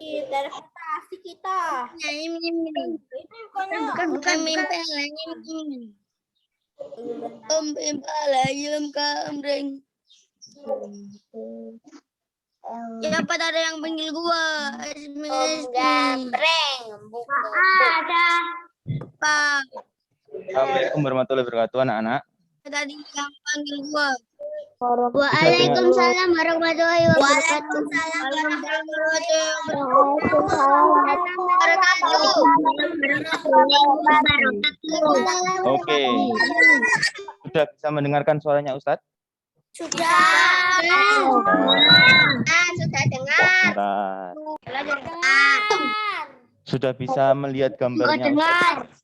Interpretasi kita. Bukan. Siapa ada yang panggil gua? Gambreng. Ada. Pak. Assalamualaikum warahmatullahi wabarakatuh, anak-anak. Tadi yang panggil gua. Waalaikumsalam warahmatullahi wabarakatuh. Oke. Sudah bisa mendengarkan suaranya Ustadz? Sudah. Sudah dengar. Bentar. Sudah bisa melihat gambarnya Ustadz?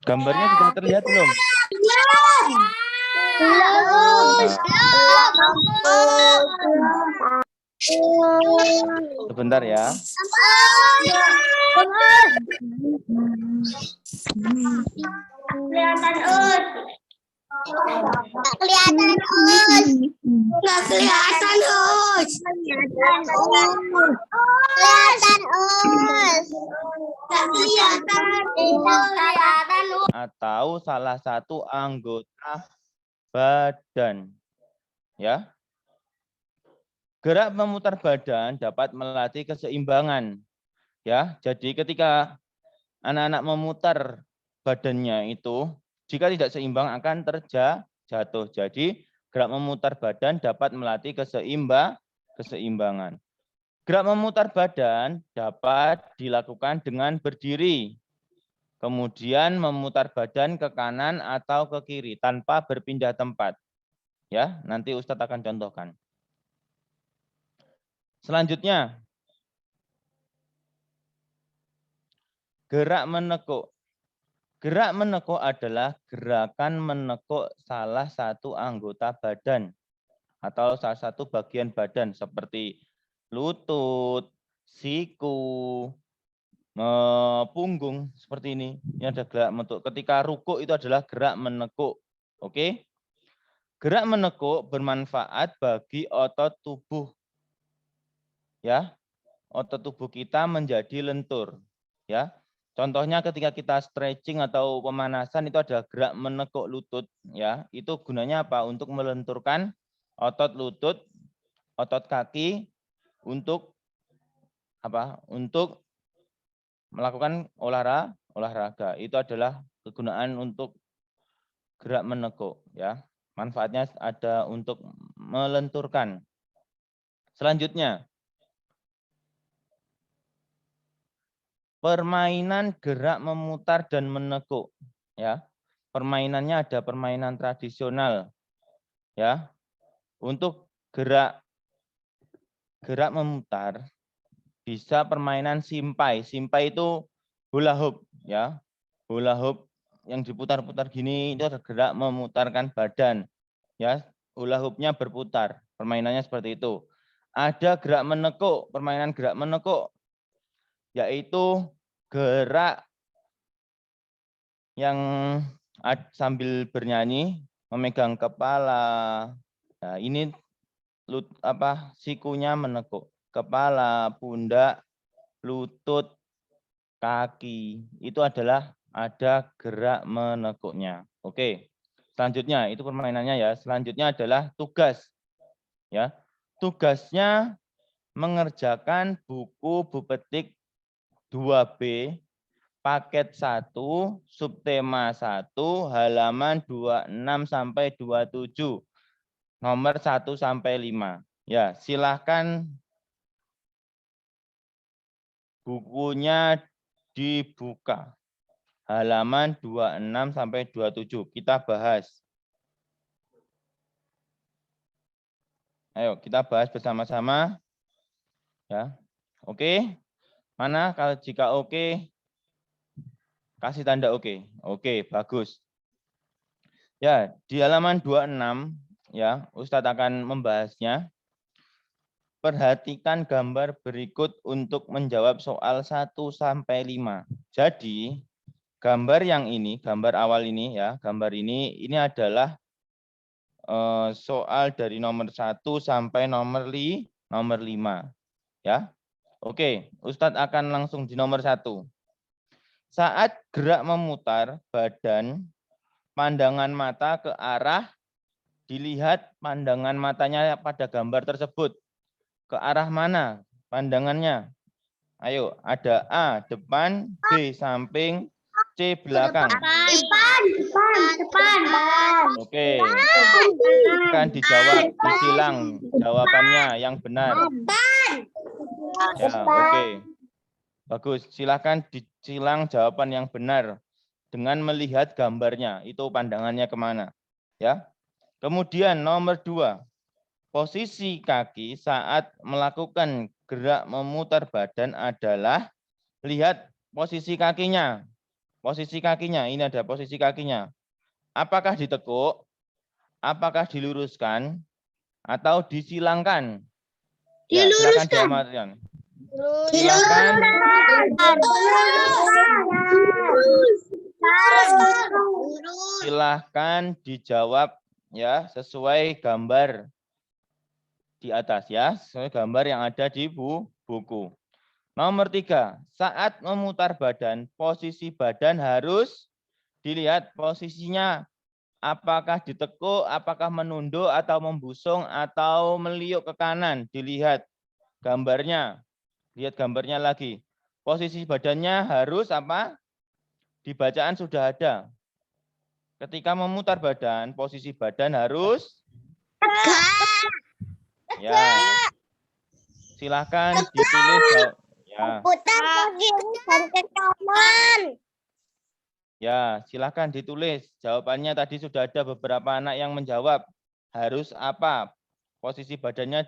Gambarnya sudah terlihat belum? Sebentar ya. Kelihatan Us. Kelihatan Us. Nggak kelihatan Us. Kelihatan Us. Nggak kelihatan. Kelihatan Us. Atau salah satu anggota badan. Ya. Gerak memutar badan dapat melatih keseimbangan. Ya, jadi ketika anak-anak memutar badannya itu, jika tidak seimbang akan terjatuh. Jadi, gerak memutar badan dapat melatih keseimbangan. Gerak memutar badan dapat dilakukan dengan berdiri. Kemudian memutar badan ke kanan atau ke kiri tanpa berpindah tempat. Ya, nanti Ustadz akan contohkan. Selanjutnya, gerak menekuk. Gerak menekuk adalah gerakan menekuk salah satu anggota badan atau salah satu bagian badan seperti lutut, siku, punggung seperti ini. Ini ada gerak menekuk. Ketika rukuk itu adalah gerak menekuk. Oke? Gerak menekuk bermanfaat bagi otot tubuh. Ya. Otot tubuh kita menjadi lentur, ya. Contohnya ketika kita stretching atau pemanasan itu ada gerak menekuk lutut, ya. Itu gunanya apa? Untuk melenturkan otot lutut, otot kaki untuk apa? Untuk melakukan olahraga. Itu adalah kegunaan untuk gerak menekuk, ya. Manfaatnya ada untuk melenturkan. Selanjutnya, permainan gerak memutar dan menekuk, ya. Permainannya ada permainan tradisional, ya. Untuk gerak memutar bisa permainan simpai. Simpai itu hula hoop, ya. Hula hoop yang diputar-putar gini itu ada gerak memutarkan badan, ya. Hula hoopnya berputar. Permainannya seperti itu. Ada gerak menekuk, permainan gerak menekuk yaitu gerak yang sambil bernyanyi memegang kepala. Nah, ini sikunya menekuk. Kepala, pundak, lutut, kaki. Itu adalah ada gerak menekuknya. Oke. Selanjutnya itu permainannya ya. Selanjutnya adalah tugas. Ya. Tugasnya mengerjakan buku Bupetik 2B paket 1 subtema 1 halaman 26 sampai 27 nomor 1 sampai 5. Ya, silahkan bukunya dibuka. Halaman 26 sampai 27 kita bahas. Ayo kita bahas bersama-sama. Ya. Oke. Mana kalau jika oke kasih tanda oke. Oke, bagus. Ya, di halaman 26 ya, Ustadz akan membahasnya. Perhatikan gambar berikut untuk menjawab soal 1 sampai 5. Jadi, gambar yang ini, gambar awal ini ya, gambar ini adalah soal dari nomor 1 sampai nomor 5 ya. Oke, Ustadz akan langsung di nomor 1. Saat gerak memutar badan, pandangan mata ke arah, dilihat pandangan matanya pada gambar tersebut. Ke arah mana pandangannya? Ayo, ada A, depan, B, samping, C, belakang. Depan. Oke, akan dijawab, disilang jawabannya yang benar. Ya, oke. Bagus, silakan disilang jawaban yang benar dengan melihat gambarnya. Itu pandangannya kemana. Ya. Kemudian nomor 2, posisi kaki saat melakukan gerak memutar badan adalah, lihat posisi kakinya. Posisi kakinya, ini ada posisi kakinya. Apakah ditekuk, apakah diluruskan, atau disilangkan? Ya, silakan diamatkan. Silakan. Silahkan dijawab ya sesuai gambar di atas ya, sesuai gambar yang ada di buku. Nomor 3, saat memutar badan, posisi badan harus dilihat posisinya, apakah ditekuk, apakah menunduk atau membusung atau meliuk ke kanan. Dilihat gambarnya, lihat gambarnya lagi. Posisi badannya harus apa? Di bacaan sudah ada. Ketika memutar badan, posisi badan harus ya. Silahkan ditulis ya. Ya, silahkan ditulis. Jawabannya tadi sudah ada beberapa anak yang menjawab. Harus apa? Posisi badannya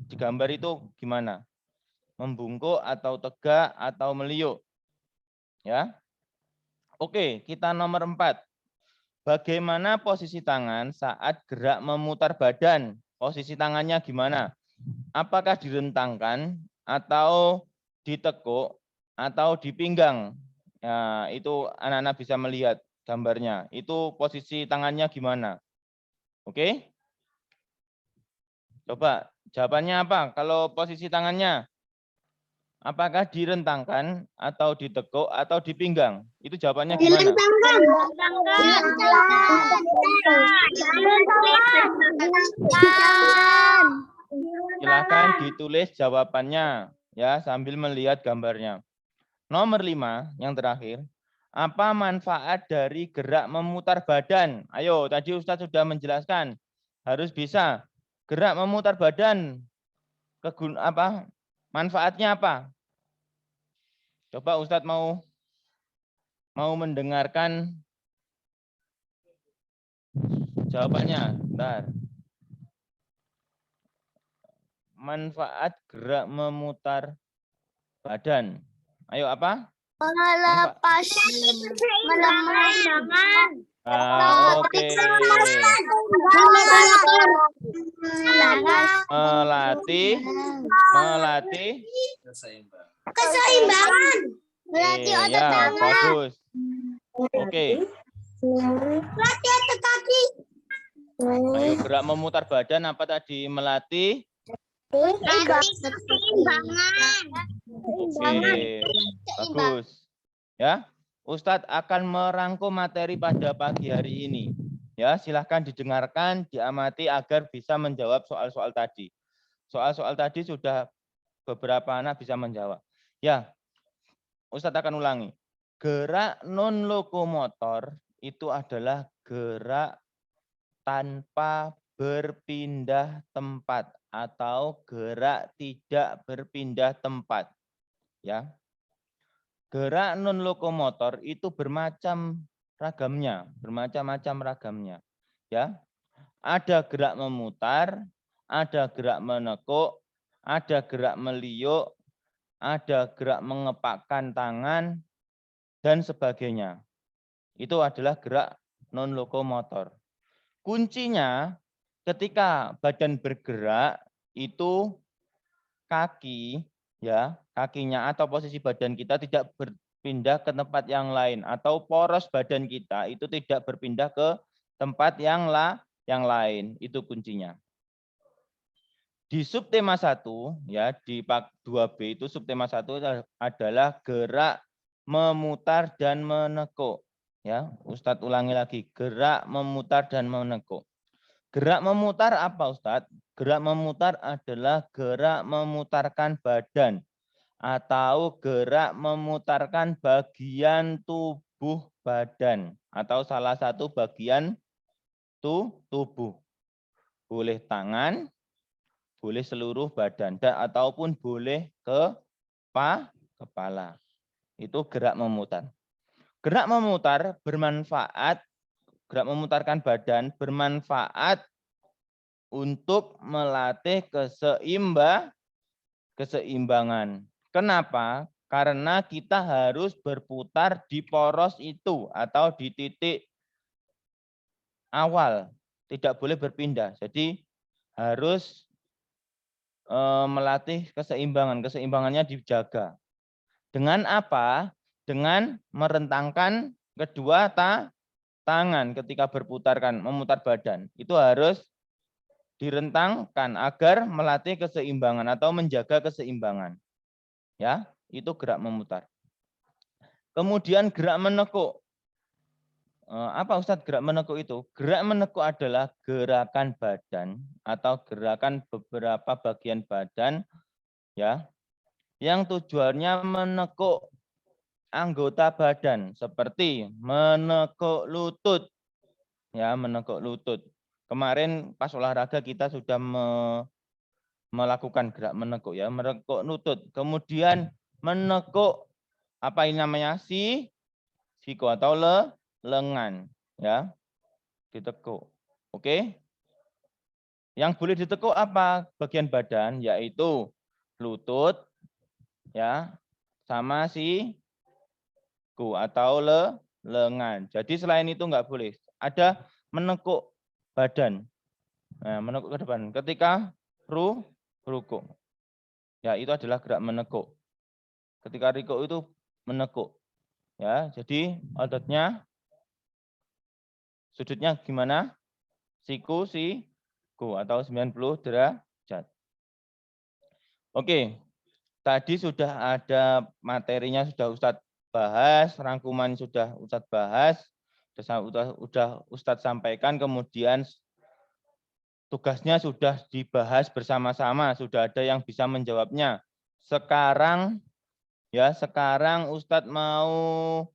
di gambar itu gimana? Membungkuk atau tegak atau meliuk? Ya. Oke, kita nomor 4. Bagaimana posisi tangan saat gerak memutar badan? Posisi tangannya gimana? Apakah direntangkan atau ditekuk atau dipinggang? Ya, itu anak-anak bisa melihat gambarnya. Itu posisi tangannya gimana? Oke? Coba jawabannya apa? Kalau posisi tangannya, apakah direntangkan atau ditekuk atau dipinggang? Itu jawabannya gimana? Silakan ditulis jawabannya ya sambil melihat gambarnya. Nomor 5 yang terakhir. Apa manfaat dari gerak memutar badan? Ayo, tadi Ustadz sudah menjelaskan. Harus bisa. Gerak memutar badan apa? Manfaatnya apa? Coba Ustadz mau mendengarkan jawabannya. Bentar. Manfaat gerak memutar badan. Ayo apa? Melepas tangan. Oke. Melatih Keseimbangan. Melatih otot ya, tangan. bagus. Oke. Melatih otot kaki. Ayo gerak memutar badan apa tadi? Melatih Keseimbangan. Oke, bagus. Ya, Ustadz akan merangkum materi pada pagi hari ini. Ya, silahkan didengarkan, diamati agar bisa menjawab soal-soal tadi. Soal-soal tadi sudah beberapa anak bisa menjawab. Ya, Ustadz akan ulangi. Gerak non lokomotor itu adalah gerak tanpa berpindah tempat atau gerak tidak berpindah tempat. Ya. Gerak non lokomotor itu bermacam bermacam-macam ragamnya. Ya. Ada gerak memutar, ada gerak menekuk, ada gerak meliuk, ada gerak mengepakkan tangan dan sebagainya. Itu adalah gerak non lokomotor. Kuncinya ketika badan bergerak itu kaki ya, kakinya atau posisi badan kita tidak berpindah ke tempat yang lain atau poros badan kita itu tidak berpindah ke tempat yang lain. Itu kuncinya. Di subtema 1 ya di Pak 2B itu subtema 1 adalah gerak memutar dan menekuk. Ya, Ustadz ulangi lagi, gerak memutar dan menekuk. Gerak memutar apa Ustadz? Gerak memutar adalah gerak memutarkan badan atau gerak memutarkan bagian tubuh badan atau salah satu bagian tubuh. Boleh tangan, boleh seluruh badan, ataupun boleh kepala. Itu gerak memutar. Gerak memutar bermanfaat, gerak memutarkan badan bermanfaat untuk melatih keseimbangan. Kenapa? Karena kita harus berputar di poros itu atau di titik awal. Tidak boleh berpindah. Jadi harus melatih keseimbangan. Keseimbangannya dijaga. Dengan apa? Dengan merentangkan kedua tangan ketika berputarkan, memutar badan. Itu harus direntangkan agar melatih keseimbangan atau menjaga keseimbangan. Ya, itu gerak memutar. Kemudian gerak menekuk. Apa Ustadz gerak menekuk itu? Gerak menekuk adalah gerakan badan atau gerakan beberapa bagian badan ya yang tujuannya menekuk anggota badan seperti menekuk lutut. Ya, menekuk lutut. Kemarin pas olahraga kita sudah melakukan gerak menekuk ya, menekuk lutut. Kemudian menekuk apa ini namanya? Siku atau lengan ya. Ditekuk. Oke? Yang boleh ditekuk apa? Bagian badan yaitu lutut ya, sama siku atau lengan. Jadi selain itu enggak boleh. Ada menekuk badan. Nah, menekuk ke depan. Ketika ruku. Ya, itu adalah gerak menekuk. Ketika ruku itu menekuk. Ya, jadi ototnya sudutnya gimana? Siku atau 90 derajat. Oke. Tadi sudah ada materinya sudah Ustadz bahas, rangkuman sudah Ustadz bahas, sudah Ustadz sampaikan, kemudian tugasnya sudah dibahas bersama-sama, sudah ada yang bisa menjawabnya. Sekarang Ustadz mau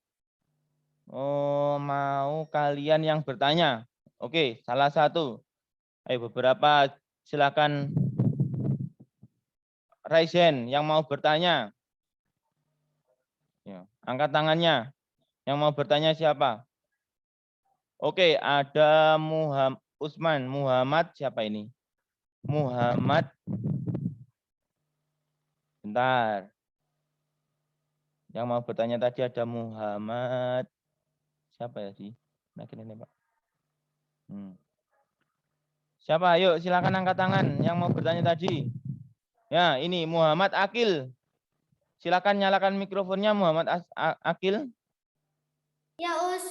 kalian yang bertanya. Oke, salah satu. Ayo beberapa silakan raise hand yang mau bertanya. Ya, angkat tangannya. Yang mau bertanya siapa? Oke, ada Muhammad siapa ini? Muhammad. Bentar. Yang mau bertanya tadi ada Muhammad. Siapa ya sih? Nah, ini Pak. Siapa? Ayo silakan angkat tangan yang mau bertanya tadi. Ya, ini Muhammad Akil. Silakan nyalakan mikrofonnya Muhammad Akil. Ya, Us.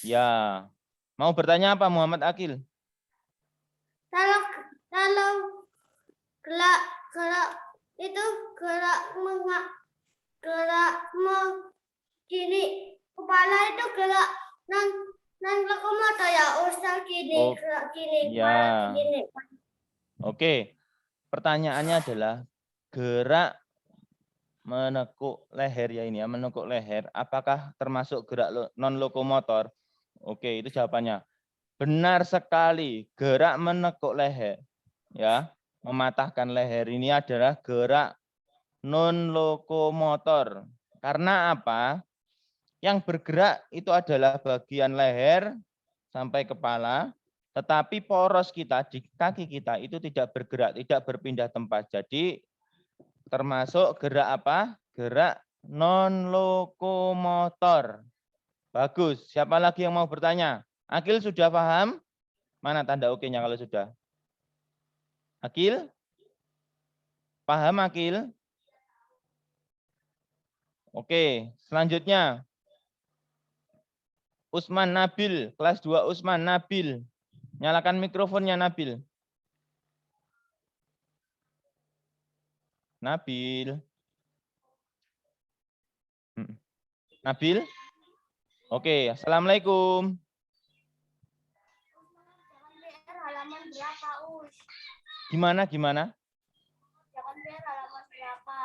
Ya. Mau bertanya apa Muhammad Akil? Kalau gerak itu gerak gini kepala itu gerak nan lokomotor ya Ustaz gini gerak gini ya. gini. Oke. Pertanyaannya adalah gerak menekuk leher ya ini ya, menekuk leher apakah termasuk gerak non lokomotor? Oke, itu jawabannya. Benar sekali, gerak menekuk leher ya, mematahkan leher ini adalah gerak non lokomotor. Karena apa? Yang bergerak itu adalah bagian leher sampai kepala, tetapi poros kita di kaki kita itu tidak bergerak, tidak berpindah tempat. Jadi termasuk gerak apa? Gerak non lokomotor. Bagus. Siapa lagi yang mau bertanya? Akil sudah paham? Mana tanda oke-nya kalau sudah? Akil? Paham Akil? Oke, selanjutnya. Usman Nabil, kelas 2 Usman Nabil. Nyalakan mikrofonnya Nabil. Nabil. Nabil? Oke, Assalamualaikum. Halaman berapa, Us? Gimana? Jangan PR halaman berapa?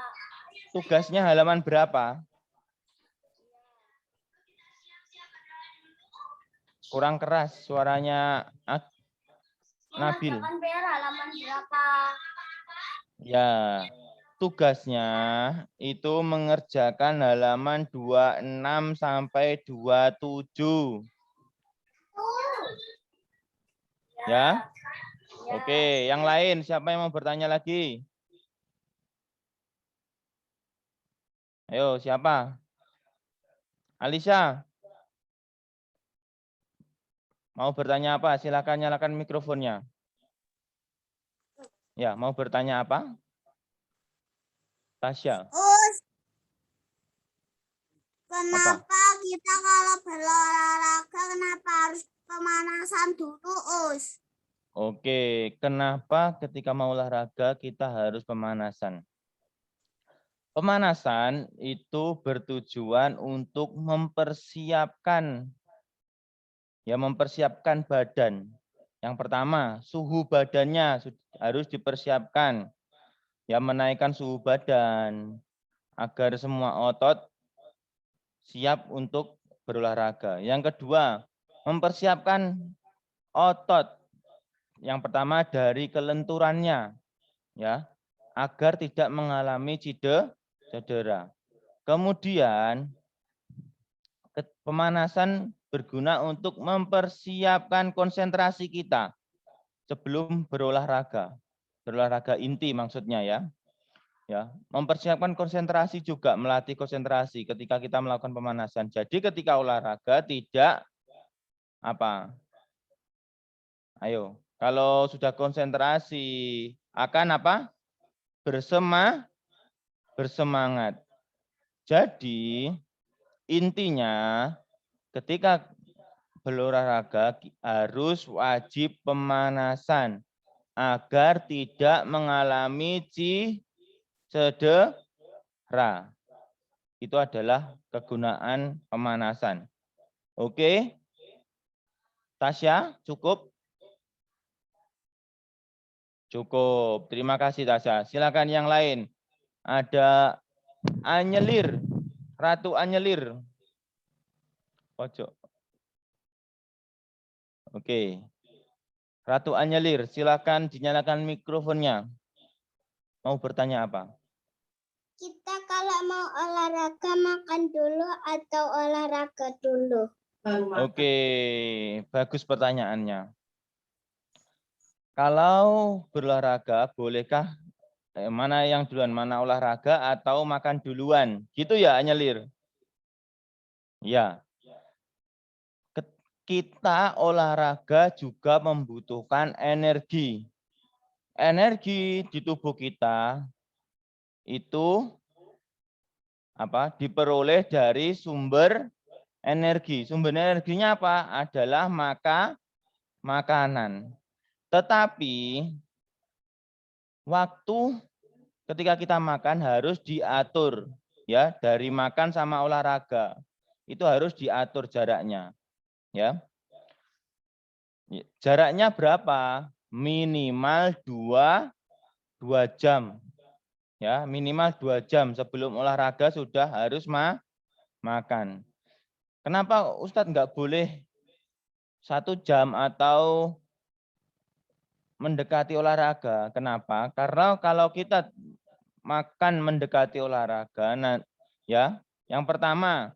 Tugasnya halaman berapa? Kurang keras suaranya Nabil. Jangan PR halaman berapa? Ya, tugasnya itu mengerjakan halaman 26 sampai 27. Ya. Oke, yang lain siapa yang mau bertanya lagi? Ayo, siapa? Alisa. Mau bertanya apa? Silakan nyalakan mikrofonnya. Ya, mau bertanya apa? Tasya. Us, kenapa kita kalau berolahraga kenapa harus pemanasan dulu, Us? Oke, kenapa ketika mau olahraga kita harus pemanasan? Pemanasan itu bertujuan untuk mempersiapkan badan. Yang pertama, suhu badannya harus dipersiapkan. Ya, menaikkan suhu badan agar semua otot siap untuk berolahraga. Yang kedua, mempersiapkan otot. Yang pertama dari kelenturannya, ya, agar tidak mengalami cedera. Kemudian pemanasan berguna untuk mempersiapkan konsentrasi kita sebelum berolahraga. Berolahraga inti maksudnya ya. Ya, mempersiapkan konsentrasi juga, melatih konsentrasi ketika kita melakukan pemanasan. Jadi ketika olahraga tidak apa? Ayo, kalau sudah konsentrasi akan apa? Bersemangat. Jadi intinya ketika berolahraga harus wajib pemanasan agar tidak mengalami cedera. Itu adalah kegunaan pemanasan. Oke? Tasya, cukup? Cukup. Terima kasih Tasya. Silakan yang lain. Ada Anyelir. Ratu Anyelir. Pojok. Oke. Ratu Anyelir, silakan dinyalakan mikrofonnya. Mau bertanya apa? Kita kalau mau olahraga makan dulu atau olahraga dulu? Oke, bagus pertanyaannya. Kalau berolahraga, bolehkah mana yang duluan, mana olahraga atau makan duluan? Gitu ya, Anyelir? Ya. Kita olahraga juga membutuhkan energi. Energi di tubuh kita itu apa? Diperoleh dari sumber energi. Sumber energinya apa? Adalah makanan. Tetapi waktu ketika kita makan harus diatur ya, dari makan sama olahraga. Itu harus diatur jaraknya. Ya. Jaraknya berapa? Minimal 2 jam. Ya, minimal 2 jam sebelum olahraga sudah harus makan. Kenapa Ustadz nggak boleh 1 jam atau mendekati olahraga? Kenapa? Karena kalau kita makan mendekati olahraga, nah, ya, yang pertama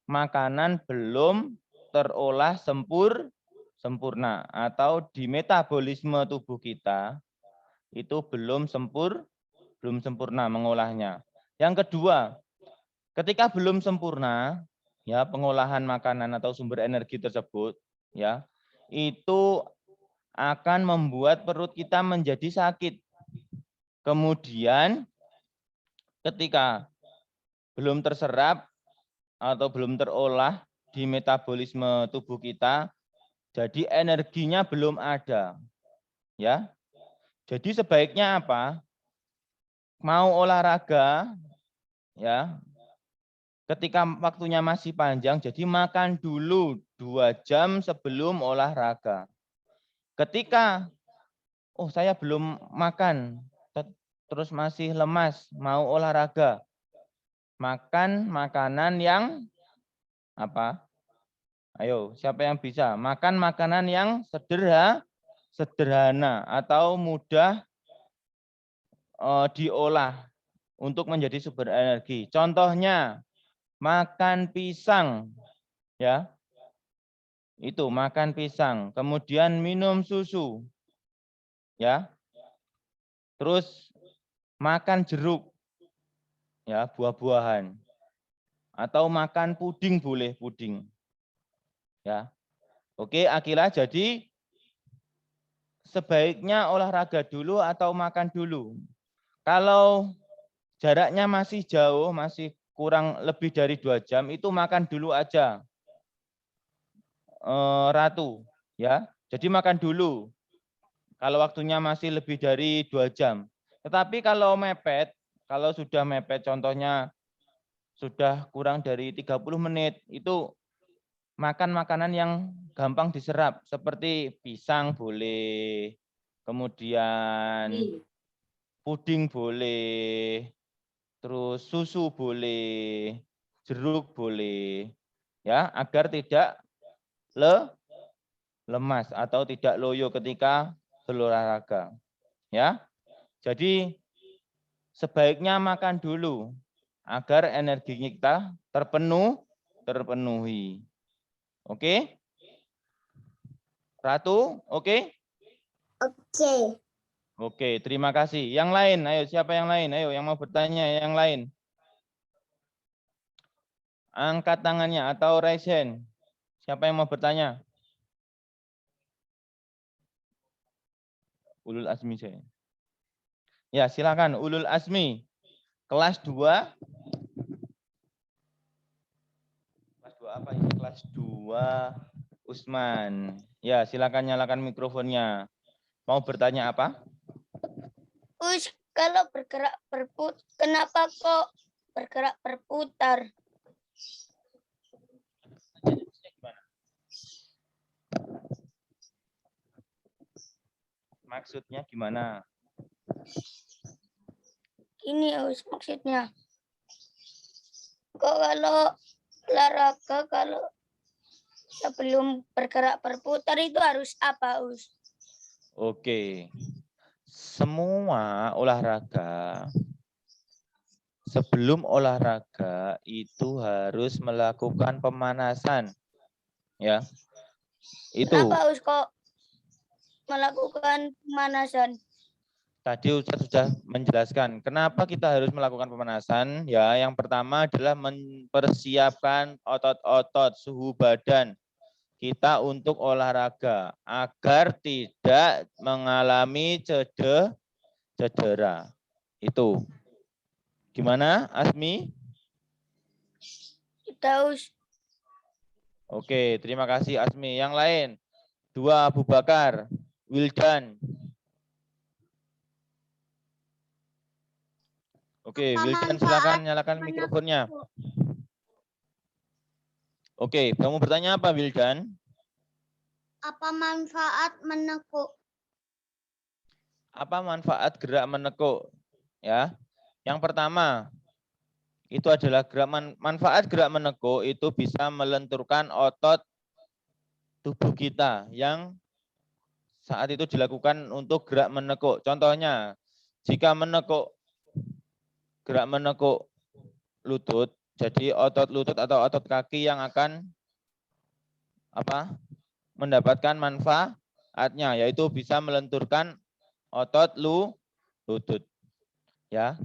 makanan belum terolah sempurna atau di metabolisme tubuh kita itu belum sempurna mengolahnya. Yang kedua, ketika belum sempurna ya pengolahan makanan atau sumber energi tersebut ya, itu akan membuat perut kita menjadi sakit. Kemudian ketika belum terserap atau belum terolah di metabolisme tubuh kita, jadi energinya belum ada. Ya. Jadi sebaiknya apa? mau olahraga, ya, ketika waktunya masih panjang, jadi makan dulu 2 jam sebelum olahraga. Ketika, oh saya belum makan, terus masih lemas, mau olahraga, makan makanan yang apa? Ayo, siapa yang bisa? Makan makanan yang sederhana atau mudah diolah untuk menjadi sumber energi. Contohnya, makan pisang, ya. Itu makan pisang, kemudian minum susu, ya. Terus makan jeruk, ya, buah-buahan. Atau makan puding boleh, puding. Ya. Oke, Akila, jadi sebaiknya olahraga dulu atau makan dulu. Kalau jaraknya masih jauh, masih kurang lebih dari 2 jam, itu makan dulu aja. Ratu, ya. Jadi makan dulu. Kalau waktunya masih lebih dari 2 jam. Tetapi kalau mepet, kalau sudah mepet, contohnya sudah kurang dari 30 menit, itu makan makanan yang gampang diserap, seperti pisang boleh, kemudian puding boleh, terus susu boleh, jeruk boleh, ya, agar tidak lemas atau tidak loyo ketika berolahraga, ya. Jadi sebaiknya makan dulu agar energi kita terpenuhi. Oke? Ratu, oke? Oke. Oke, terima kasih. Yang lain, ayo siapa yang lain? Ayo yang mau bertanya yang lain. Angkat tangannya atau raise hand. Siapa yang mau bertanya? Ulul Azmi saya. Ya, silakan Ulul Azmi. Kelas 2. Kelas 2 apa ini? Kelas 2 Usman. Ya, silakan nyalakan mikrofonnya. Mau bertanya apa? Us, kalau kenapa kok bergerak berputar? Maksudnya gimana? Ini Us maksudnya. Kok kalau olahraga kalau sebelum bergerak berputar itu harus apa, Us? Oke. Semua olahraga sebelum olahraga itu harus melakukan pemanasan. Ya. Itu. Kenapa Us kok melakukan pemanasan? Tadi Ustadz sudah menjelaskan kenapa kita harus melakukan pemanasan. Ya, yang pertama adalah mempersiapkan otot-otot, suhu badan kita untuk olahraga agar tidak mengalami cedera. Itu. Gimana, Asmi? Kita Us. Oke, terima kasih Asmi. Yang lain, 2 Abu Bakar, Wildan. Oke, Wildan silakan nyalakan mikrofonnya. Oke, kamu bertanya apa, Wildan? Apa manfaat menekuk? Apa manfaat gerak menekuk? Ya, yang pertama itu adalah manfaat gerak menekuk itu bisa melenturkan otot tubuh kita yang saat itu dilakukan untuk gerak menekuk. Contohnya, jika gerak menekuk lutut, jadi otot lutut atau otot kaki yang akan mendapatkan manfaatnya, yaitu bisa melenturkan otot lutut, ya,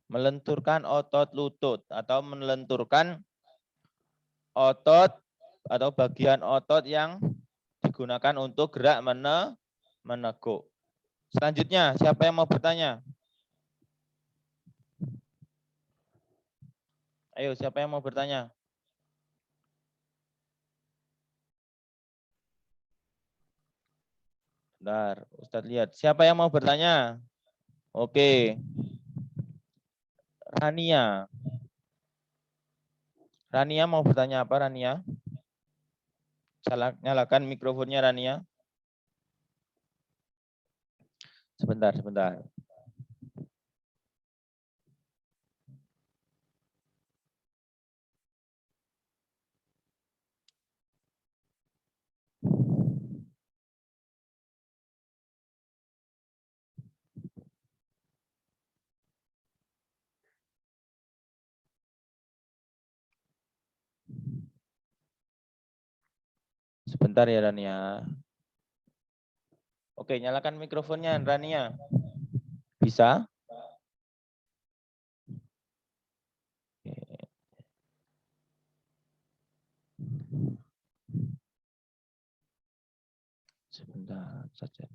melenturkan otot lutut atau melenturkan otot atau bagian otot yang digunakan untuk gerak menekuk. Selanjutnya, siapa yang mau bertanya? Ayo, siapa yang mau bertanya? Bentar, Ustadz lihat. Siapa yang mau bertanya? Oke. Rania. Rania mau bertanya apa, Rania? Nyalakan mikrofonnya, Rania. Sebentar, sebentar. Sebentar ya, Rania. Oke, nyalakan mikrofonnya, Rania. Bisa? Sebentar saja.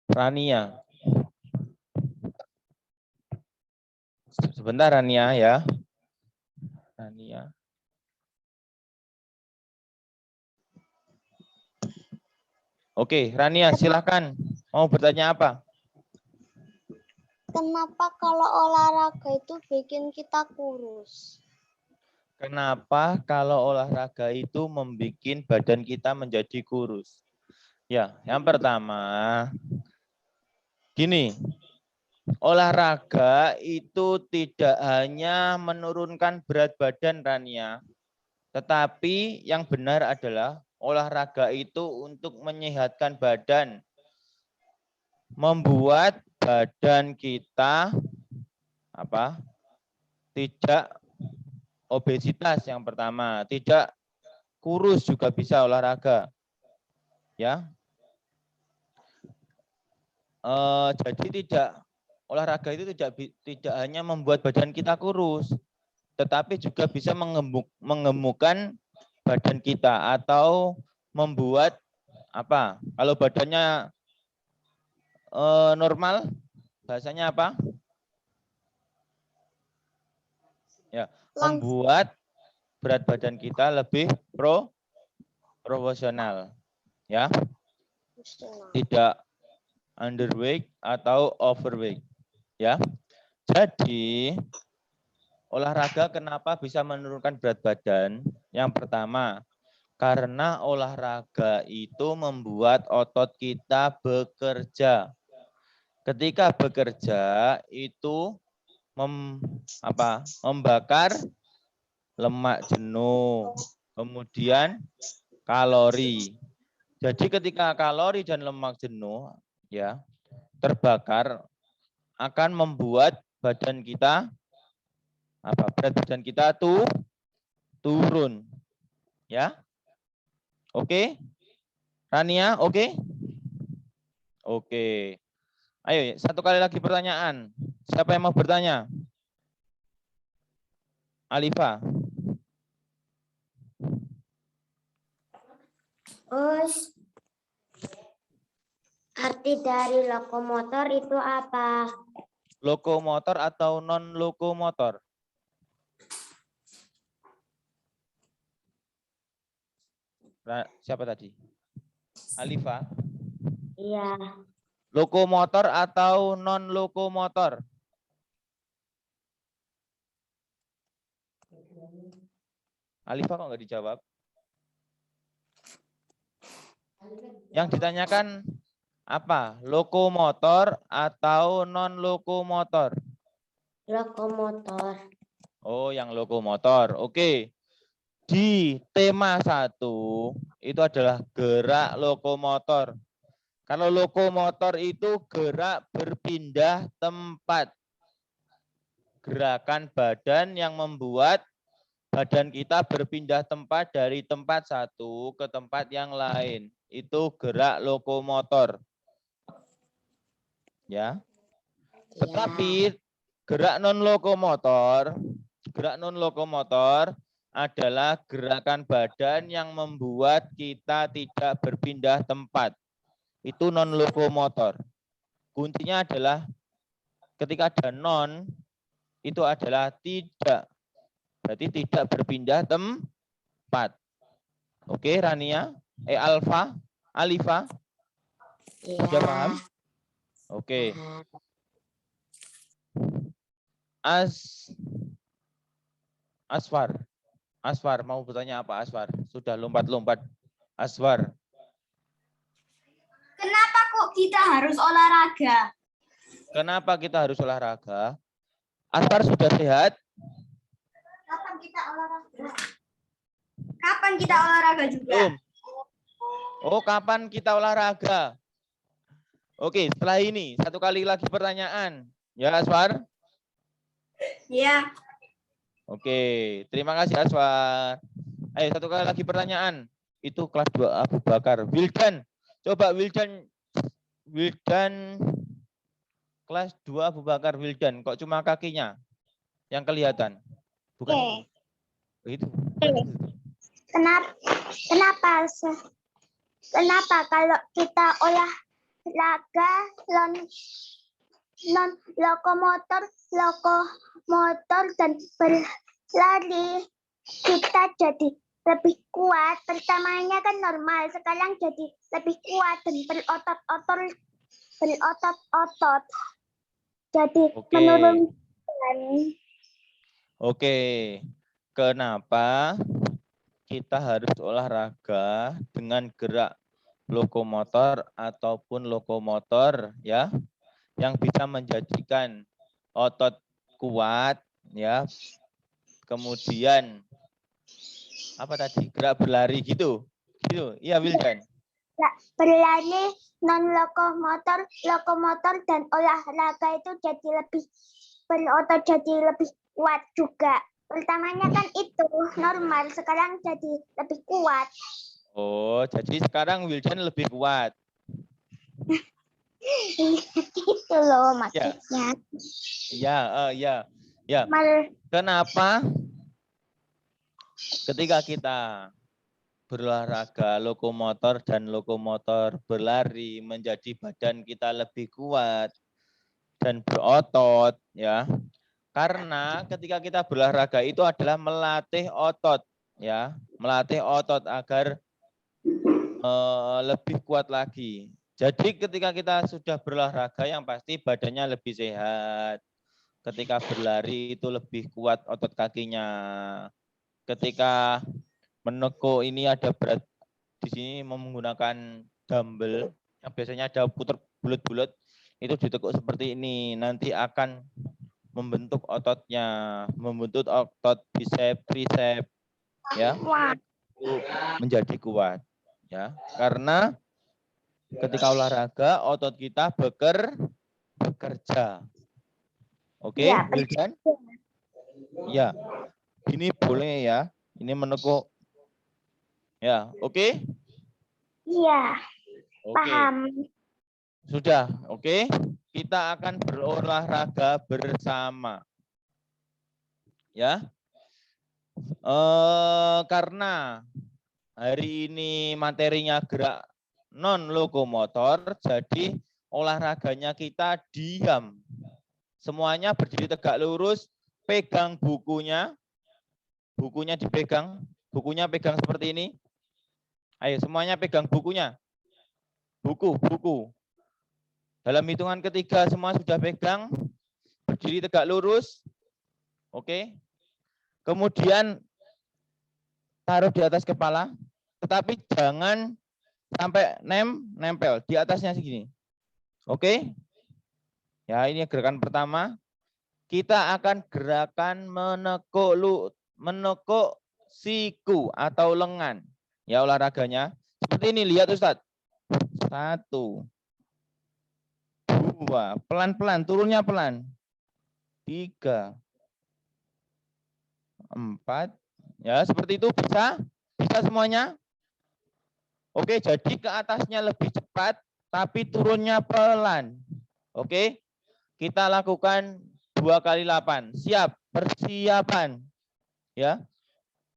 Rania. Sebentar, Rania ya. Rania. Oke, Rania silakan. Mau bertanya apa? Kenapa kalau olahraga itu bikin kita kurus? Kenapa kalau olahraga itu membuat badan kita menjadi kurus? Ya, yang pertama, gini, olahraga itu tidak hanya menurunkan berat badan, Rania, tetapi yang benar adalah olahraga itu untuk menyehatkan badan, membuat badan kita tidak obesitas yang pertama, tidak kurus juga bisa olahraga, ya. Jadi olahraga itu tidak hanya membuat badan kita kurus, tetapi juga bisa menggemukkan badan kita atau membuat kalau badannya normal, bahasanya apa? Ya, membuat berat badan kita lebih proporsional, ya, tidak underweight atau overweight, ya. Jadi olahraga kenapa bisa menurunkan berat badan? Yang pertama, karena olahraga itu membuat otot kita bekerja. Ketika bekerja itu membakar lemak jenuh, kemudian kalori. Jadi ketika kalori dan lemak jenuh ya terbakar, akan membuat badan kita berat badan kita turun, ya. Oke, Rania, oke? Oke. Ayo, satu kali lagi pertanyaan. Siapa yang mau bertanya? Alifa. Arti dari lokomotor itu apa? Lokomotor atau non lokomotor? Siapa tadi? Alifa. Iya. Lokomotor atau non lokomotor? Alifa kok nggak dijawab? Yang ditanyakan apa? Lokomotor atau non lokomotor? Lokomotor. Oh, yang lokomotor. Oke. Di tema 1 itu adalah gerak lokomotor. Kalau lokomotor itu gerak berpindah tempat. Gerakan badan yang membuat badan kita berpindah tempat dari tempat satu ke tempat yang lain. Itu gerak lokomotor. Ya. Tetapi gerak non lokomotor adalah gerakan badan yang membuat kita tidak berpindah tempat. Itu non lokomotor. Kuncinya adalah ketika ada non, itu adalah tidak. Berarti tidak berpindah 4. Oke, Rania? Alfa? Alifa? Sudah paham? Oke. Asfar. Asfar, mau bertanya apa Asfar? Sudah lompat-lompat. Asfar. Kenapa kok kita harus olahraga? Kenapa kita harus olahraga? Asfar sudah sehat? Kapan kita olahraga? Kapan kita olahraga juga? Belum. Oh, kapan kita olahraga? Oke, setelah ini satu kali lagi pertanyaan. Ya, Asfar? Ya. Oke, terima kasih Asfar. Ayo satu kali lagi pertanyaan. Itu kelas 2 Abu Bakar. Wildan. Coba Wildan kelas 2 Abu Bakar Wildan. Kok cuma kakinya yang kelihatan? Bukan itu. Kenapa kalau kita olahraga lokomotor dan berlari kita jadi lebih kuat. Pertamanya kan normal, sekarang jadi lebih kuat dan berotot. Jadi menurunkan. Oke. Kenapa kita harus olahraga dengan gerak lokomotor ataupun lokomotor ya yang bisa menjadikan otot kuat ya. Kemudian apa tadi? Gerak berlari gitu. Gitu. Iya, Wildan. Berlari non lokomotor dan olahraga itu jadi lebih berotot, jadi lebih kuat juga. Pertamanya kan itu normal, sekarang jadi lebih kuat. Oh, jadi sekarang Wildan lebih kuat. Itu loh maksudnya. Ya. Kenapa ketika kita berolahraga lokomotor dan lokomotor berlari menjadi badan kita lebih kuat dan berotot ya? Karena ketika kita berolahraga itu adalah melatih otot ya, melatih otot agar lebih kuat lagi. Jadi ketika kita sudah berolahraga yang pasti badannya lebih sehat. Ketika berlari itu lebih kuat otot kakinya. Ketika menekuk ini ada berat di sini menggunakan dumbbell yang biasanya ada putar bulat-bulat itu ditekuk seperti ini nanti akan membentuk ototnya, membentuk otot bicep, tricep ya. Itu menjadi kuat ya. Karena ketika olahraga otot kita bekerja. Oke, Wildan? Ya. Ini boleh ya. Ini menekuk. Ya, oke? Iya. Oke. Paham. Sudah, oke? Kita akan berolahraga bersama. Ya. Karena hari ini materinya gerak non lokomotor, jadi olahraganya kita diam. Semuanya berdiri tegak lurus, pegang bukunya. Bukunya dipegang, bukunya pegang seperti ini. Ayo semuanya pegang bukunya. Buku. Dalam hitungan ketiga semua sudah pegang, berdiri tegak lurus. Oke. Kemudian taruh di atas kepala, tetapi jangan sampai nempel di atasnya segini. Oke? Ya, ini gerakan pertama. Kita akan gerakan menekuk siku atau lengan. Ya, olahraganya. Seperti ini, lihat Ustadz. 1, 2, pelan-pelan, turunnya pelan. 3, 4, ya seperti itu bisa semuanya. Oke, jadi ke atasnya lebih cepat, tapi turunnya pelan. Oke, kita lakukan 2 kali 8. Siap, persiapan. Ya,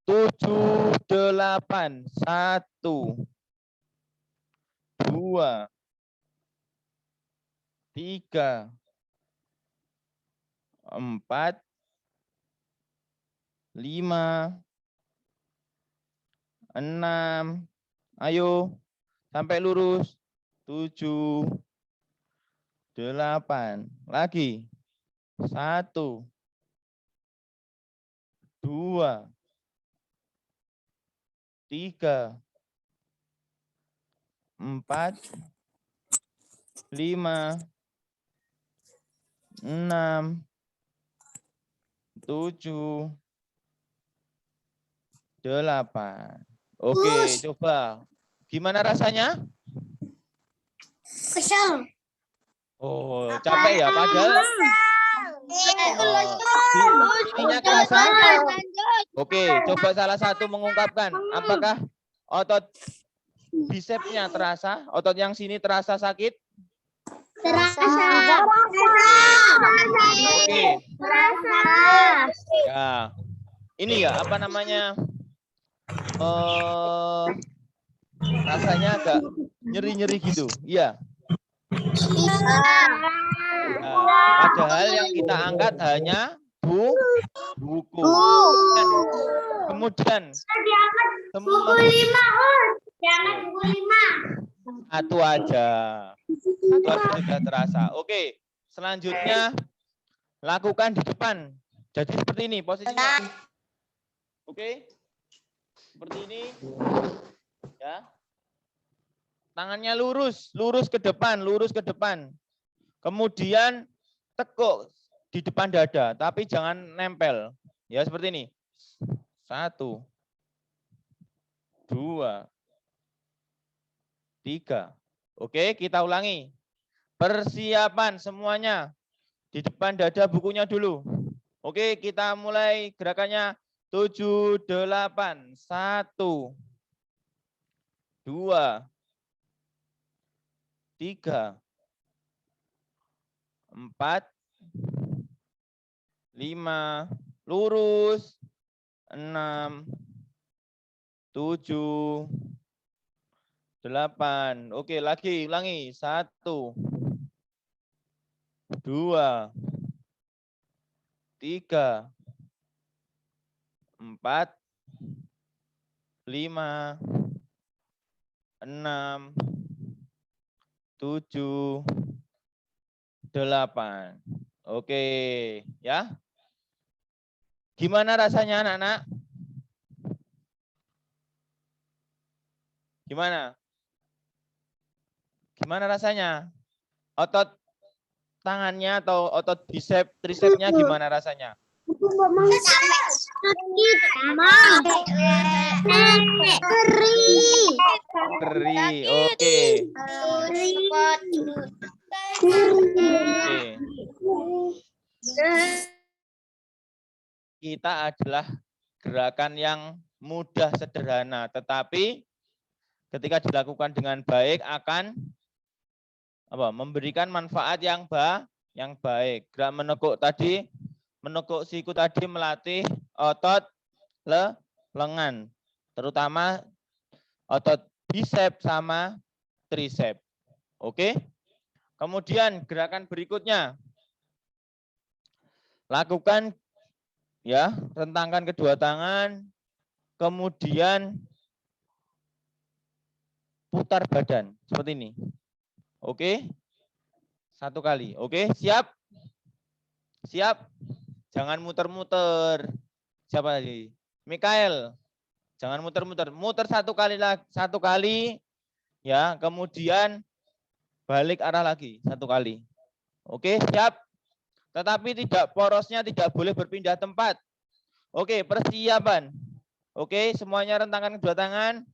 7, 8, 1, 2, 3, 4, 5, 6. Ayo, sampai lurus. 7, 8. Lagi. 1, 2, 3, 4, 5, 6, 7, 8. Oke, coba. Gimana rasanya? Kesel. Oh, capek ya padahal. Ininya terasa. Oke, coba salah satu mengungkapkan. Apakah otot bisepsnya terasa? Otot yang sini terasa sakit? Terasa. Oke. Terasa. Ya. Ini ya, apa namanya? Rasanya agak nyeri-nyeri gitu. Iya. Padahal yang kita angkat hanya buku. Kemudian semua Jangan buku 5. satu aja sudah terasa. Oke, selanjutnya lakukan di depan. Jadi seperti ini posisinya. Oke, seperti ini. Ya. Tangannya lurus ke depan, Kemudian tekuk di depan dada, tapi jangan nempel. Ya, seperti ini. 1, 2, 3. Oke, kita ulangi. Persiapan semuanya. Di depan dada bukunya dulu. Oke, kita mulai gerakannya. 7, 8. 1, 2, 3, 4, 5, lurus, 6, 7, 8. Oke, lagi, ulangi. 1, 2, 3, 4, 5, 6, 7, 8. Oke, ya. Gimana rasanya anak-anak? Gimana? Gimana rasanya? Otot tangannya atau otot bicep, tricepnya gimana rasanya? Sakit. Ngeri. Oke. Oke. Kita adalah gerakan yang mudah, sederhana, tetapi ketika dilakukan dengan baik akan memberikan manfaat yang baik. Gerak menekuk tadi, menekuk siku tadi melatih otot lengan, terutama otot bicep sama tricep. Oke. Kemudian gerakan berikutnya. Lakukan ya, rentangkan kedua tangan, kemudian putar badan seperti ini. Oke. 1 kali. Oke, siap? Siap? Jangan muter-muter. Siapa lagi? Mikael. Jangan muter-muter. Muter 1 kali lagi, 1 kali. Ya, kemudian balik arah lagi 1 kali. Oke, siap? Tetapi porosnya tidak boleh berpindah tempat. Oke, persiapan. Oke, semuanya rentangkan kedua tangan.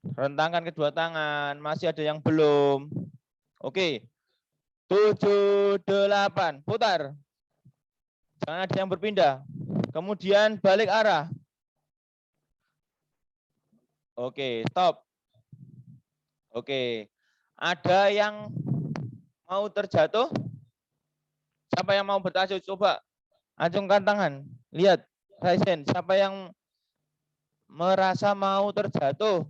Rentangkan kedua tangan, masih ada yang belum. Oke. 7, 8, putar. Jangan ada yang berpindah. Kemudian balik arah. Oke, stop. Oke. Ada yang mau terjatuh? Siapa yang mau bertajuk? Coba acungkan tangan. Lihat, Raisen, siapa yang merasa mau terjatuh?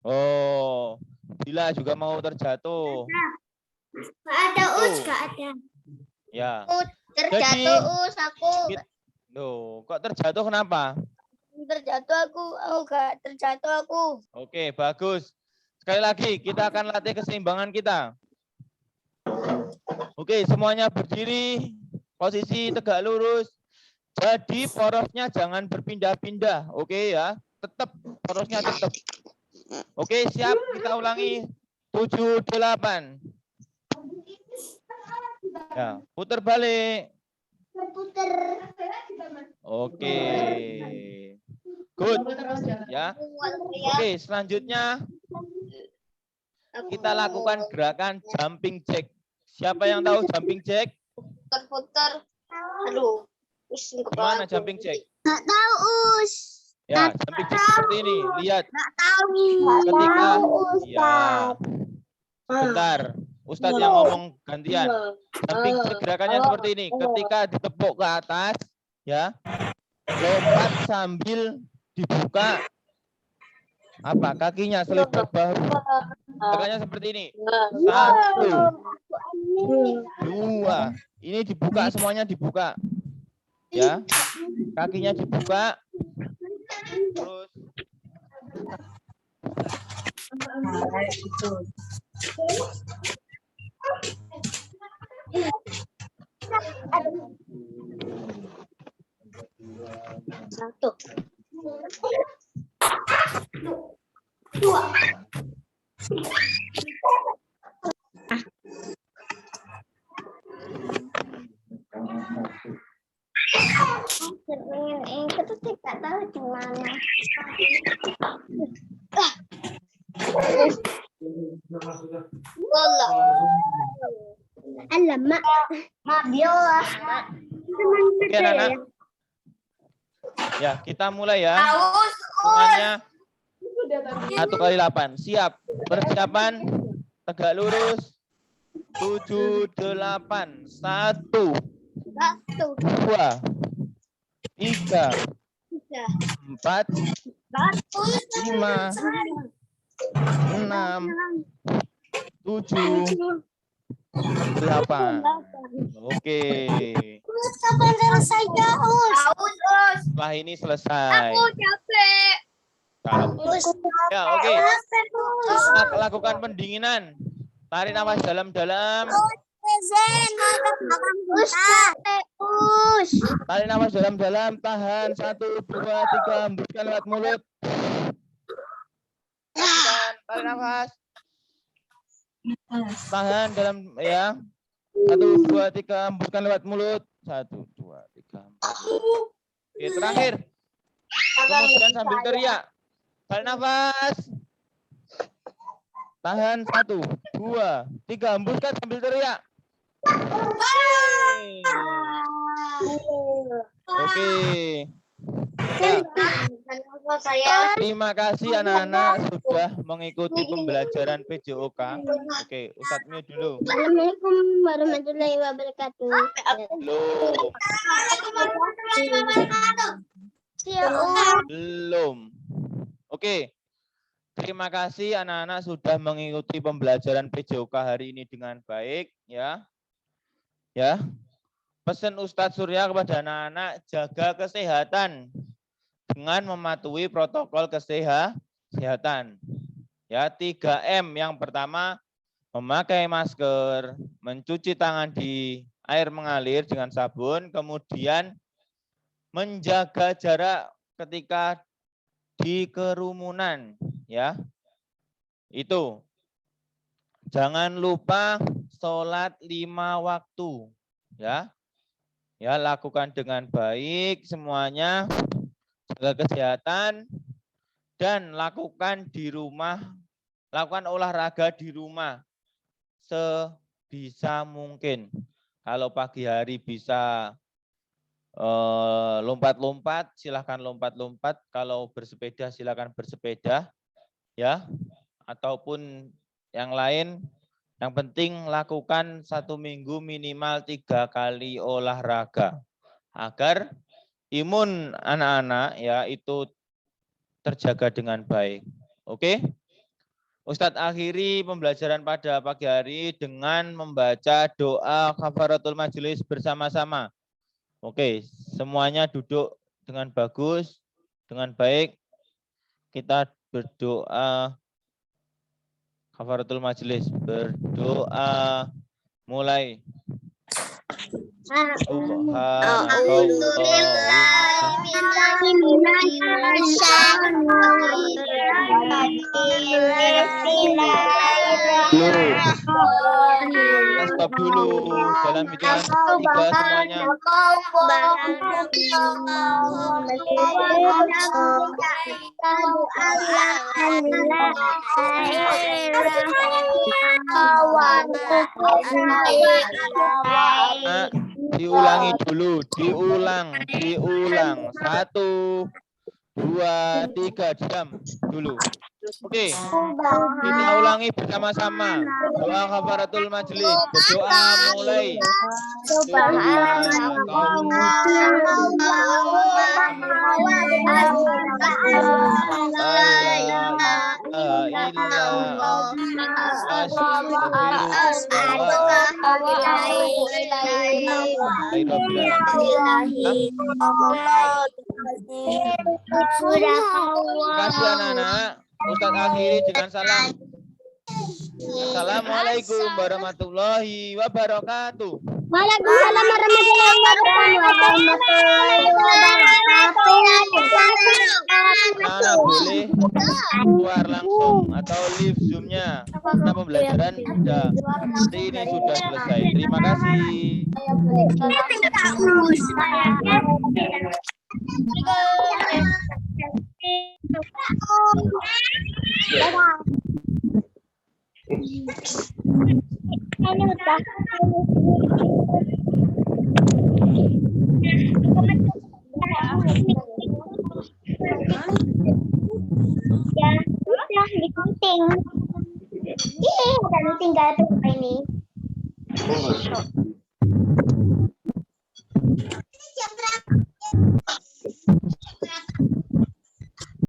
Oh, Bila juga mau terjatuh. Gak ada, Us, gak ada. Ya. Terjatuh, aku. Loh, kok terjatuh kenapa? Terjatuh aku gak terjatuh aku. Oke, bagus. Sekali lagi, kita akan latih keseimbangan kita. Oke, semuanya berdiri, posisi tegak lurus. Jadi porosnya jangan berpindah-pindah, oke ya. Tetap, porosnya tetap. Oke, siap, kita ulangi. 7, 8. Ya, putar balik. Oke. Good. Ya. Oke, selanjutnya kita lakukan gerakan jumping jack. Siapa yang tahu jumping jack? Putar-putar. Aduh. Gimana jumping jack? Nggak tahu, Us. Ya, jumping jack seperti ini. Lihat. Nggak tahu. Ketika ya. Ustaz. Bentar. Ustadz yang ngomong gantian. Jumping jack gerakannya seperti ini. Ketika ditepuk ke atas, ya. Lompat sambil dibuka apa? Kakinya selebar bahu. Gerakannya seperti ini. 1, 2. Ini dibuka, semuanya dibuka. Ya. Kakinya dibuka. Terus Satu. Itu tidak tahu di mana. Bola. Alamak. Mabiola. oke anak-anak. Ya, kita mulai ya. Aus. Hitungannya 1 kali 8. Siap. Persiapan. Tegak lurus. 7, 8. 1, Satu. 2, 3, 4, 5, 6, 7, 8. Oke. Kapan selesai, Us? Aus. Setelah ini selesai. Capek. Ya, oke. Kita lakukan pendinginan. Tarik nafas dalam-dalam. Us. Tarik nafas dalam-dalam. Tahan. 1, 2, 3. Hembuskan lewat mulut. Tarik nafas. Tahan dalam ya. 1, 2, 3. Hembuskan lewat mulut. 1, 2, 3. Oke, terakhir. Kemudian sambil teriak. Tarik nafas. Tahan 1, 2, 3. Hembuskan sambil teriak. Oke. Saya. Terima kasih anak-anak sudah mengikuti pembelajaran PJOK. Oke, Ustadz mute dulu. Assalamualaikum warahmatullahi wabarakatuh. Belum. Oke. Terima kasih anak-anak sudah mengikuti pembelajaran PJOK hari ini dengan baik ya. Ya. Pesan Ustadz Surya kepada anak-anak, jaga kesehatan dengan mematuhi protokol kesehatan. Ya, 3M. Yang pertama, memakai masker, mencuci tangan di air mengalir dengan sabun, kemudian menjaga jarak ketika di kerumunan, ya. Itu. Jangan lupa sholat 5 waktu, ya. Ya, lakukan dengan baik semuanya, jaga kesehatan, dan lakukan di rumah, lakukan olahraga di rumah sebisa mungkin. Kalau pagi hari bisa lompat-lompat, silahkan lompat-lompat. Kalau bersepeda, silahkan bersepeda, ya. Ataupun yang lain. Yang penting lakukan 1 minggu minimal 3 kali olahraga agar imun anak-anak ya itu terjaga dengan baik. Oke? Ustadz akhiri pembelajaran pada pagi hari dengan membaca doa kafaratul majelis bersama-sama. Oke, semuanya duduk dengan bagus, dengan baik. Kita berdoa kafaratul majelis, berdoa mulai. Stop dulu dalam hitungan 3 semuanya. Nah, diulangi dulu, diulang. 1, 2, 3, diam dulu. Oke, kita ulangi bersama-sama. Doa kafaratul majelis. Berdoa mulai. Terima kasih anak-anak. Ustadz akhiri dengan salam. Assalamualaikum warahmatullahi wabarakatuh. Waalaikumsalam warahmatullahi wabarakatuh. Anak boleh keluar langsung atau leave Zoom-nya. Karena pembelajaran sudah seperti ini sudah selesai. Terima kasih. Ya, udah digunting. Dan tinggal tuh ini.